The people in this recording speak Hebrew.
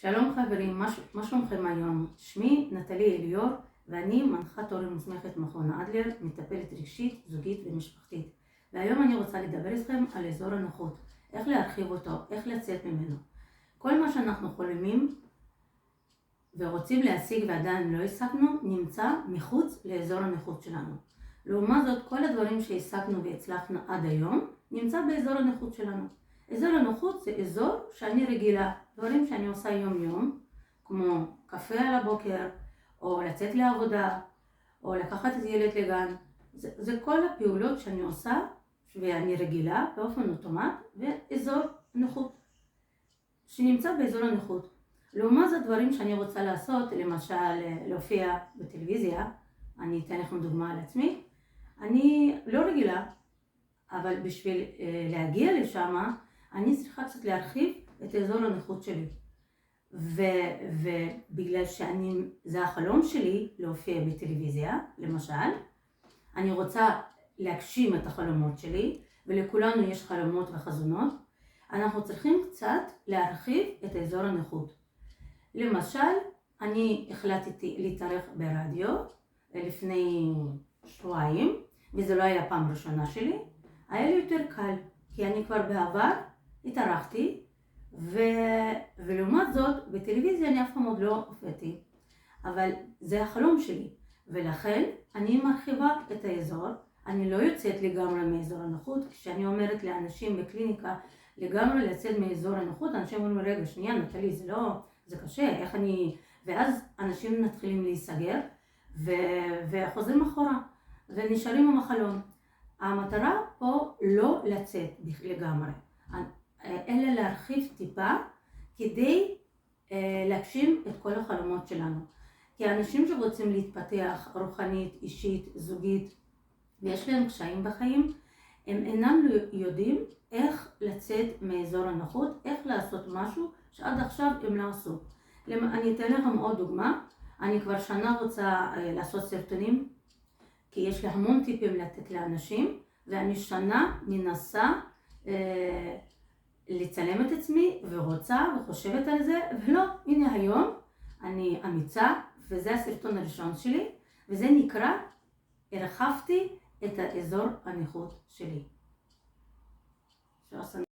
שלום חברים, מה שלומכם היום? שמי נטלי אליאור ואני מנחת הורים מוסמכת מכון אדלר, מטפלת רגשית, זוגית ומשפחתית. והיום אני רוצה לדבר איתכם על אזור הנוחות, איך להרחיב אותו, איך לצאת ממנו. כל מה שאנחנו חולמים ורוצים להשיג ועדיין לא השגנו נמצא מחוץ לאזור הנוחות שלנו. לעומת זאת, כל הדברים שהשגנו והצלחנו עד היום נמצא באזור הנוחות שלנו. אזור הנוחות זה אזור שאני רגילה, דברים שאני עושה יום יום, כמו קפה על הבוקר, או לצאת לעבודה, או לקחת את ילד לגן. זה כל הפעולות שאני עושה ואני רגילה באופן אוטומט, ואזור נוחות שנמצא באזור הנוחות. לעומת זאת, דברים שאני רוצה לעשות, למשל להופיע בטלוויזיה, אני אתן לכם דוגמה על עצמי, אני לא רגילה, אבל בשביל להגיע לשם, אני צריכה קצת להרחיב את אזור הנוחות שלי. ובגלל זה החלום שלי להופיע בטלוויזיה, למשל, אני רוצה להגשים את החלומות שלי, ולכולנו יש חלומות וחזונות, אנחנו צריכים קצת להרחיב את אזור הנוחות. למשל, אני החלטתי להתארח ברדיו לפני שבועיים, וזה לא היה פעם ראשונה שלי. היה לי יותר קל, כי אני כבר בעבר התארחתי, ולעומת זאת, בטלוויזיה אני אף פעם עוד לא הופעתי. אבל זה החלום שלי, ולכן אני מרחיבה את האזור. אני לא יוצאת לגמרי מאזור הנוחות. כשאני אומרת לאנשים בקליניקה לגמרי לצאת מאזור הנוחות, אנשים אומרים, רגע, שנייה, נטלי, זה קשה, איך אני... ואז אנשים מתחילים להיסגר, וחוזרים אחורה, ונשארים עם החלום. המטרה פה לא לצאת לגמרי, אלא להרחיב טיפה כדי להגשים את כל החלומות שלנו. כי האנשים שרוצים להתפתח רוחנית, אישית, זוגית, ויש להם קשיים בחיים, הם אינם יודעים איך לצאת מאזור הנוחות, איך לעשות משהו שעד עכשיו הם לא עשו. אני אתן לכם עוד דוגמה. אני כבר שנה רוצה לעשות סרטונים, כי יש לי המון טיפים לתת לאנשים, ואני שנה מנסה לצלם את עצמי, ורוצה וחושבת על זה, ולא, הנה היום אני אמיצה, וזה הסרטון הראשון שלי, וזה נקרא, הרחבתי את האזור הנוחות שלי.